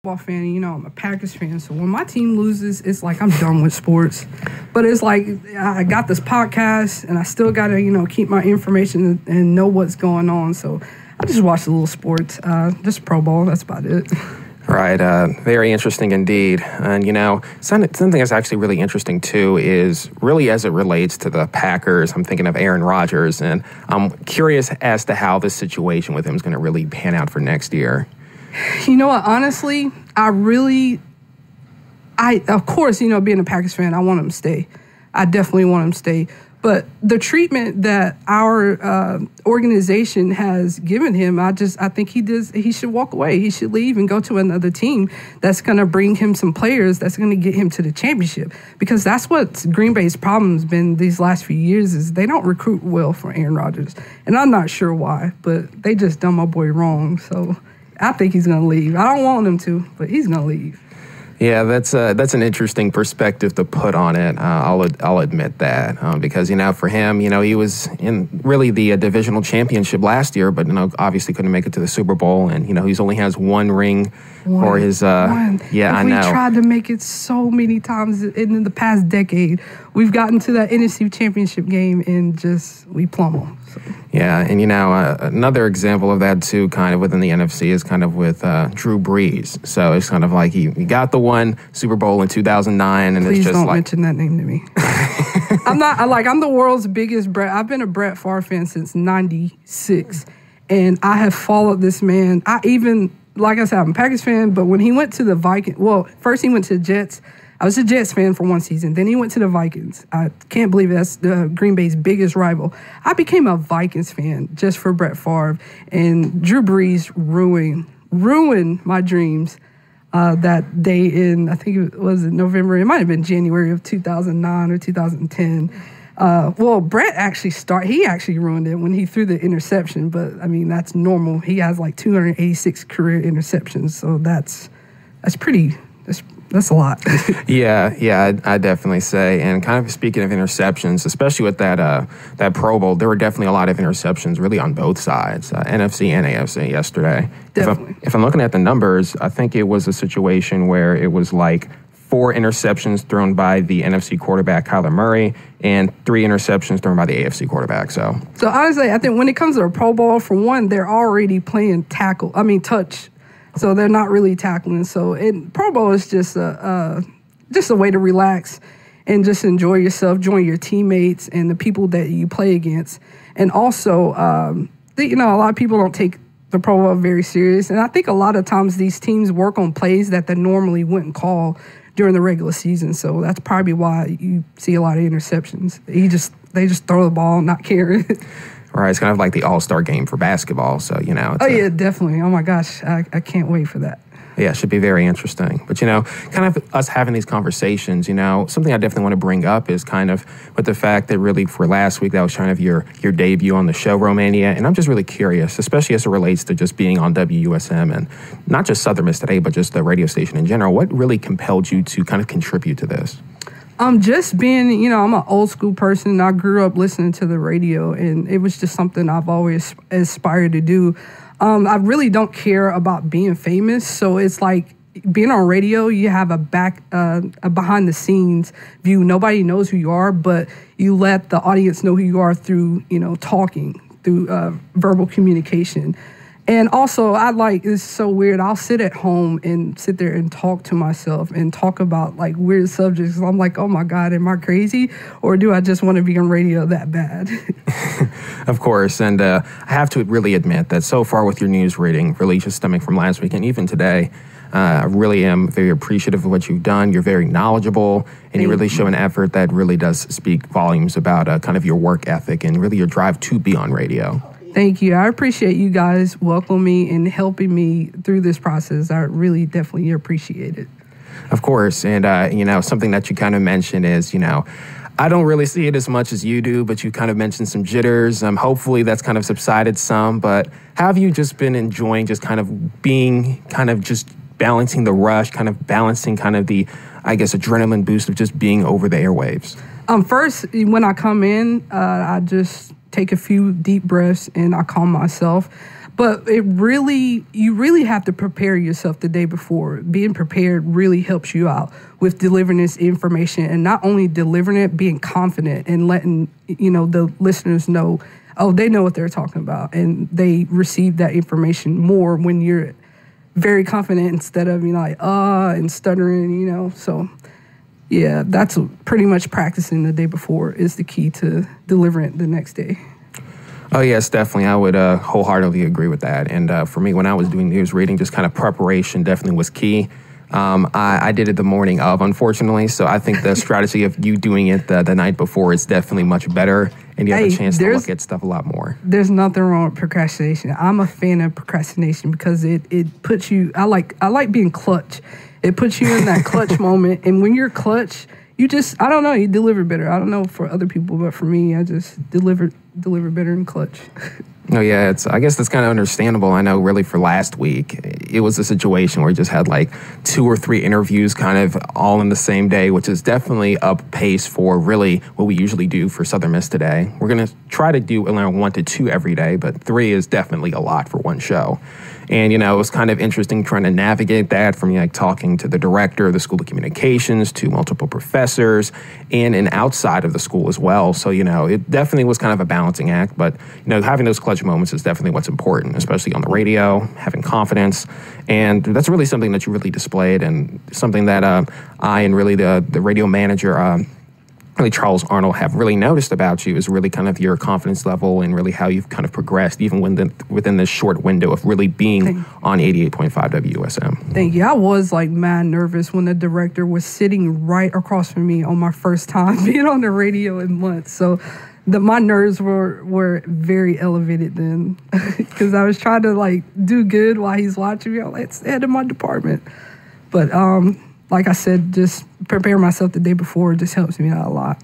football fan, I'm a Packers fan. So when my team loses, it's like I'm done with sports. But it's like I got this podcast, and I still got to, keep my information and know what's going on. So I just watch a little sports, just Pro Bowl. That's about it. Right. Very interesting indeed. And, something that's actually really interesting, too, is really as it relates to the Packers. I'm thinking of Aaron Rodgers, and I'm curious as to how this situation with him is going to really pan out for next year. You know what? Honestly, of course, being a Packers fan, I want him to stay. I definitely want him to stay. But the treatment that our organization has given him, I think he should walk away. He should leave and go to another team that's going to bring him some players that's going to get him to the championship. Because that's what Green Bay's problem's been these last few years is they don't recruit well for Aaron Rodgers. And I'm not sure why, but they just done my boy wrong. So I think he's going to leave. I don't want him to, but he's going to leave. Yeah, that's an interesting perspective to put on it. I'll admit that because for him, he was in really the divisional championship last year, but obviously couldn't make it to the Super Bowl, and he's only has one ring for his. One. Yeah, I know. We tried to make it so many times in the past decade. We've gotten to that NFC Championship game and we plumb them. So. Yeah, and another example of that too, kind of within the NFC, is kind of with Drew Brees. So it's kind of like he got the one Super Bowl in 2009, and Please it's just don't mention that name to me. I'm the world's biggest Brett. I've been a Brett Favre fan since '96, and I have followed this man. Like I said, I'm a Packers fan, but when he went to the Vikings, first he went to the Jets. I was a Jets fan for one season. Then he went to the Vikings. I can't believe it. That's the Green Bay's biggest rival. I became a Vikings fan just for Brett Favre. And Drew Brees ruined my dreams that day in, I think it was November. It might have been January of 2009 or 2010. Brett he actually ruined it when he threw the interception. But, that's normal. He has 286 career interceptions. So that's a lot. Yeah, I'd definitely say. And kind of speaking of interceptions, especially with that Pro Bowl, there were definitely a lot of interceptions really on both sides, NFC and AFC yesterday. Definitely. If I'm looking at the numbers, I think it was a situation where it was 4 interceptions thrown by the NFC quarterback, Kyler Murray, and 3 interceptions thrown by the AFC quarterback. So honestly, I think when it comes to the Pro Bowl, for one, they're already playing touch. So they're not really tackling. So Pro Bowl is just a way to relax and just enjoy yourself, join your teammates and the people that you play against. And also, a lot of people don't take the Pro Bowl very serious. And I think a lot of times these teams work on plays that they normally wouldn't call during the regular season. So that's probably why you see a lot of interceptions. They just throw the ball, not caring. Right, it's kind of like the all-star game for basketball, so, yeah, definitely. Oh, my gosh, I can't wait for that. Yeah, it should be very interesting. But, kind of us having these conversations, something I definitely want to bring up is kind of with the fact that really for last week, that was kind of your debut on the show, Romania, and I'm just really curious, especially as it relates to just being on WUSM and not just Southern Miss Today, but just the radio station in general. What really compelled you to kind of contribute to this? Just being, I'm an old school person. I grew up listening to the radio, and it was just something I've always aspired to do. I really don't care about being famous, so it's like being on radio, you have a behind the scenes view. Nobody knows who you are, but you let the audience know who you are through, talking, through verbal communication. And also, it's so weird. I'll sit at home and sit there and talk to myself and talk about weird subjects. I'm like, oh my God, am I crazy? Or do I just want to be on radio that bad? Of course. And I have to really admit that so far with your news reading, really just stemming from last week and even today, I really am very appreciative of what you've done. You're very knowledgeable, and you really show an effort that really does speak volumes about kind of your work ethic and really your drive to be on radio. Thank you. I appreciate you guys welcoming me and helping me through this process. I really definitely appreciate it. Of course. And, something that you kind of mentioned is, I don't really see it as much as you do, but you kind of mentioned some jitters. Hopefully that's kind of subsided some. But how have you just been enjoying just kind of being kind of just balancing the rush, kind of balancing kind of the, adrenaline boost of just being over the airwaves? First, when I come in, I just take a few deep breaths and I calm myself. But you really have to prepare yourself the day before. Being prepared really helps you out with delivering this information, and not only delivering it, being confident and letting, the listeners know, oh, they know what they're talking about, and they receive that information more when you're very confident instead of, and stuttering, So, yeah, that's pretty much practicing the day before is the key to delivering it the next day. Oh, yes, definitely. I would wholeheartedly agree with that. And for me, when I was doing news reading, just kind of preparation definitely was key. I did it the morning of, unfortunately, so I think the strategy of you doing it the night before is definitely much better, and you have a chance to look at stuff a lot more. There's nothing wrong with procrastination. I'm a fan of procrastination because it puts you, I like being clutch. It puts you in that clutch moment, and when you're clutch, you just, I don't know, you deliver better. I don't know for other people, but for me, I just deliver better in clutch. Oh, yeah, I guess that's kind of understandable. I know really for last week, it was a situation where we just had like 2 or 3 interviews kind of all in the same day, which is definitely up pace for really what we usually do for Southern Miss Today. We're going to try to do around 1 to 2 every day, but 3 is definitely a lot for one show. And, it was kind of interesting trying to navigate that from talking to the director of the School of Communications to multiple professors in and outside of the school as well. So, it definitely was kind of a balancing act. But, having those clutch moments is definitely what's important, especially on the radio, having confidence. And that's really something that you really displayed, and something that I and really the radio manager, really Charles Arnold, have really noticed about you is really kind of your confidence level and really how you've kind of progressed even within this short window of really being on 88.5 WUSM. Thank you. I was like mad nervous when the director was sitting right across from me on my first time being on the radio in months. So my nerves were very elevated then because I was trying to do good while he's watching me. I'm like, it's the head of my department. But like I said, just prepare myself the day before just helps me out a lot.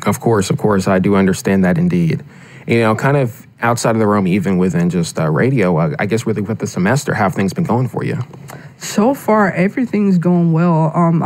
Of course, I do understand that indeed. Kind of outside of the realm, even within just radio, I guess really with the semester, how have things been going for you? So far, everything's going well. I'm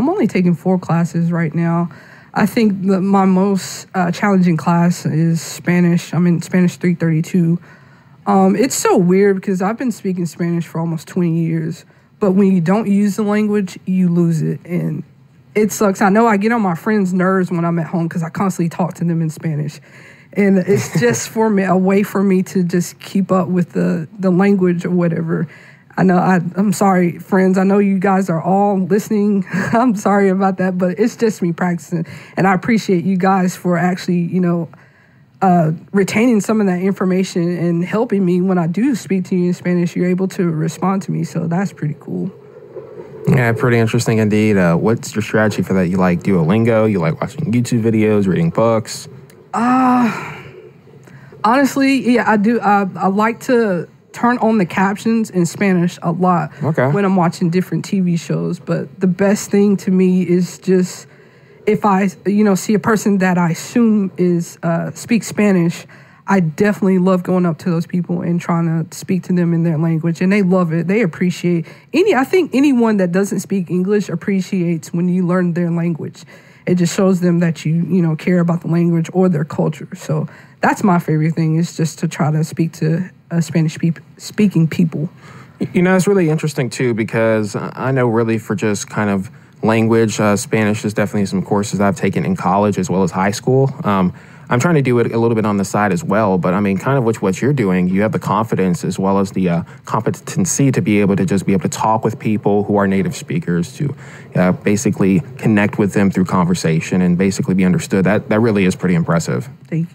only taking 4 classes right now. I think my most challenging class is Spanish. I'm in Spanish 332. It's so weird because I've been speaking Spanish for almost 20 years. But when you don't use the language, you lose it. And it sucks. I know I get on my friends' nerves when I'm at home because I constantly talk to them in Spanish. And it's just a way for me to just keep up with the language or whatever. I know I'm sorry, friends. I know you guys are all listening. I'm sorry about that, but it's just me practicing. And I appreciate you guys for actually, retaining some of that information and helping me when I do speak to you in Spanish. You're able to respond to me, so that's pretty cool. Yeah, pretty interesting indeed. What's your strategy for that? You like Duolingo? You like watching YouTube videos, reading books? Honestly, yeah, I do. I like to turn on the captions in Spanish a lot when I'm watching different TV shows. But the best thing to me is just if I, see a person that I assume speaks Spanish, I definitely love going up to those people and trying to speak to them in their language, and they love it. They appreciate I think anyone that doesn't speak English appreciates when you learn their language. It just shows them that you care about the language or their culture. So that's my favorite thing, is just to try to speak to Spanish speaking people. It's really interesting too, because I know really for just kind of language, Spanish is definitely some courses I've taken in college as well as high school. I'm trying to do it a little bit on the side as well, but I mean, kind of what you're doing, you have the confidence as well as the competency to be able to talk with people who are native speakers, to basically connect with them through conversation and basically be understood. That really is pretty impressive. Thank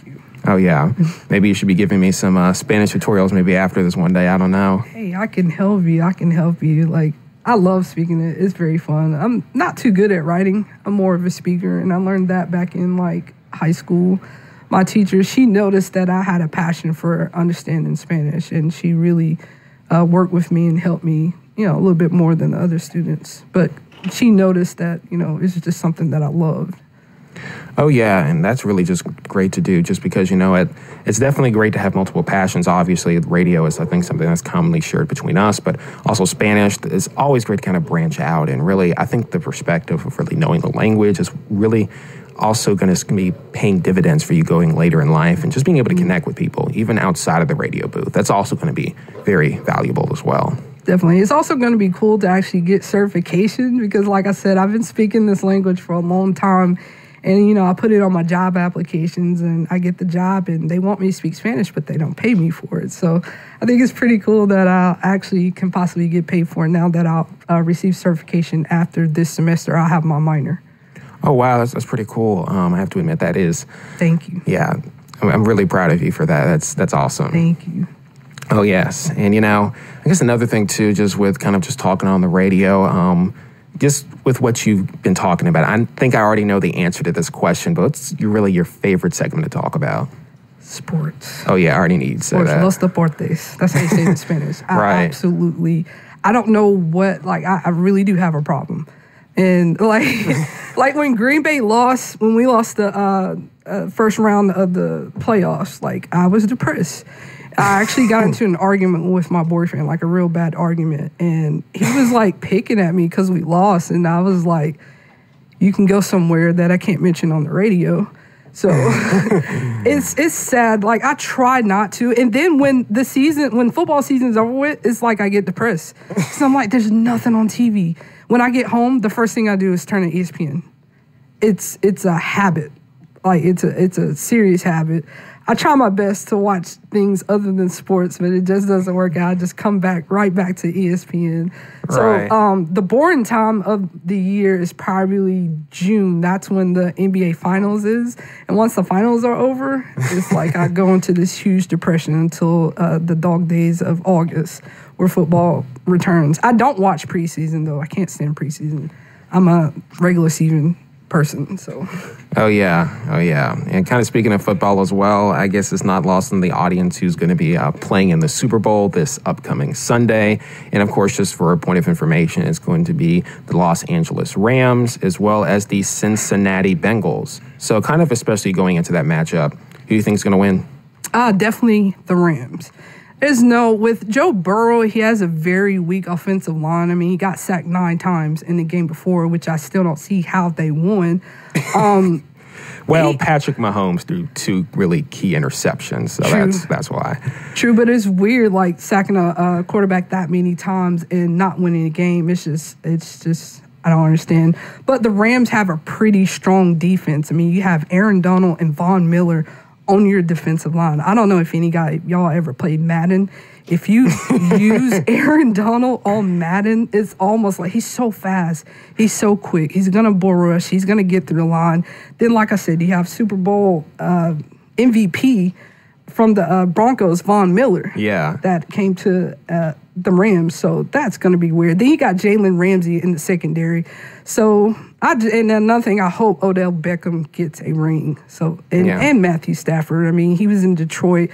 you. Oh, yeah. Maybe you should be giving me some Spanish tutorials maybe after this one day. I don't know. Hey, I can help you. I love speaking it. It's very fun. I'm not too good at writing. I'm more of a speaker, and I learned that back in high school. My teacher, she noticed that I had a passion for understanding Spanish, and she really worked with me and helped me, a little bit more than the other students. But she noticed that, it's just something that I loved. Oh, yeah, and that's really just great to do, just because, it's definitely great to have multiple passions. Obviously, radio is, I think, something that's commonly shared between us, but also Spanish is always great to kind of branch out. And really, I think the perspective of really knowing the language is really also going to be paying dividends for you going later in life and just being able to connect with people, even outside of the radio booth. That's also going to be very valuable as well. Definitely. It's also going to be cool to actually get certification because, like I said, I've been speaking this language for a long time. And, I put it on my job applications and I get the job and they want me to speak Spanish, but they don't pay me for it. So I think it's pretty cool that I actually can possibly get paid for it now that I'll receive certification after this semester. I'll have my minor. Oh, wow. That's pretty cool. I have to admit that is. Thank you. Yeah. I'm really proud of you for that. That's awesome. Thank you. Oh, yes. And, I guess another thing, too, just with kind of just talking on the radio, just with what you've been talking about, I think I already know the answer to this question, but what's really your favorite segment to talk about? Sports. Oh, yeah, I already need to say that. Los deportes. That's how you say it in Spanish. Right. I don't know what, I really do have a problem. And, like when Green Bay lost, when we lost the first round of the playoffs, I was depressed. I actually got into an argument with my boyfriend, a real bad argument. And he was, picking at me because we lost. And I was like, you can go somewhere that I can't mention on the radio. So it's sad. I try not to. And then when football season's over with, it's like I get depressed. So I'm like, there's nothing on TV. When I get home, the first thing I do is turn on ESPN. It's a habit. It's a serious habit. I try my best to watch things other than sports, but it just doesn't work out. I just come right back to ESPN. Right. So the boring time of the year is probably June. That's when the NBA Finals is. And once the finals are over, it's like I go into this huge depression until the dog days of August where football returns. I don't watch preseason, though. I can't stand preseason. I'm a regular season person, so. Oh yeah. And kind of speaking of football as well, I guess it's not lost on the audience who's going to be playing in the Super Bowl this upcoming Sunday. And of course, just for a point of information, it's going to be the Los Angeles Rams as well as the Cincinnati Bengals. So kind of especially going into that matchup, who do you think is going to win? Definitely the Rams. With Joe Burrow, he has a very weak offensive line. I mean, he got sacked 9 times in the game before, which I still don't see how they won. Patrick Mahomes threw 2 really key interceptions, so that's why. True, but it's weird, sacking a quarterback that many times and not winning a game. It's just I don't understand. But the Rams have a pretty strong defense. I mean, you have Aaron Donald and Von Miller on your defensive line. I don't know if y'all ever played Madden. If you use Aaron Donald on Madden, it's almost like he's so fast. He's so quick. He's going to bull rush. He's going to get through the line. Then, like I said, you have Super Bowl MVP from the Broncos, Von Miller. Yeah. That came to the Rams. So that's going to be weird. Then you got Jalen Ramsey in the secondary. So, and another thing, I hope Odell Beckham gets a ring. So, and Matthew Stafford. I mean, he was in Detroit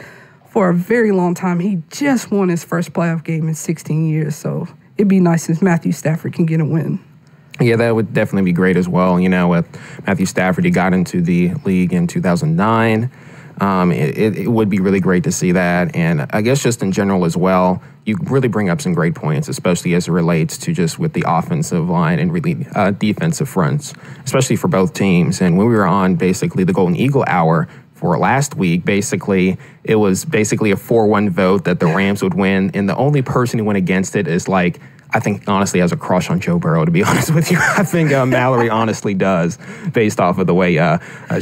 for a very long time. He just won his first playoff game in 16 years. So it'd be nice if Matthew Stafford can get a win. Yeah, that would definitely be great as well. With Matthew Stafford, he got into the league in 2009. It would be really great to see that. And I guess just in general as well, you really bring up some great points, especially as it relates to just with the offensive line and really defensive fronts, especially for both teams. And when we were on basically the Golden Eagle Hour for last week, it was basically a 4-1 vote that the Rams would win. And the only person who went against it is I think, honestly, has a crush on Joe Burrow, to be honest with you. I think Mallory honestly does, based off of the way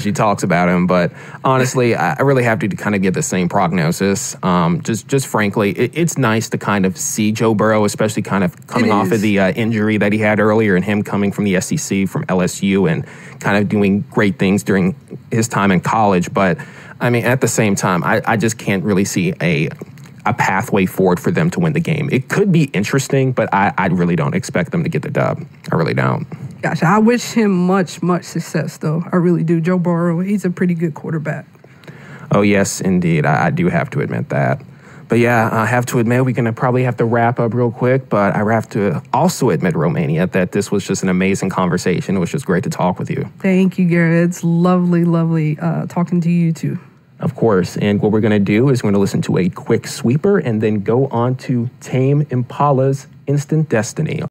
she talks about him. But honestly, I really have to kind of get the same prognosis. Just frankly, it's nice to kind of see Joe Burrow, especially kind of coming off of the injury that he had earlier and him coming from the SEC, from LSU, and kind of doing great things during his time in college. But, I mean, at the same time, I just can't really see a pathway forward for them to win the game. It could be interesting, but I really don't expect them to get the dub. I really don't. Gotcha. I wish him much, much success, though. I really do. Joe Burrow, he's a pretty good quarterback. Oh, yes, indeed. I do have to admit that. But yeah, I have to admit, we're going to probably have to wrap up real quick, but I have to also admit, Romania, that this was just an amazing conversation. It was just great to talk with you. Thank you, Garrett. It's lovely talking to you, too. Of course. And what we're going to do is we're going to listen to a quick sweeper and then go on to Tame Impala's Instant Destiny.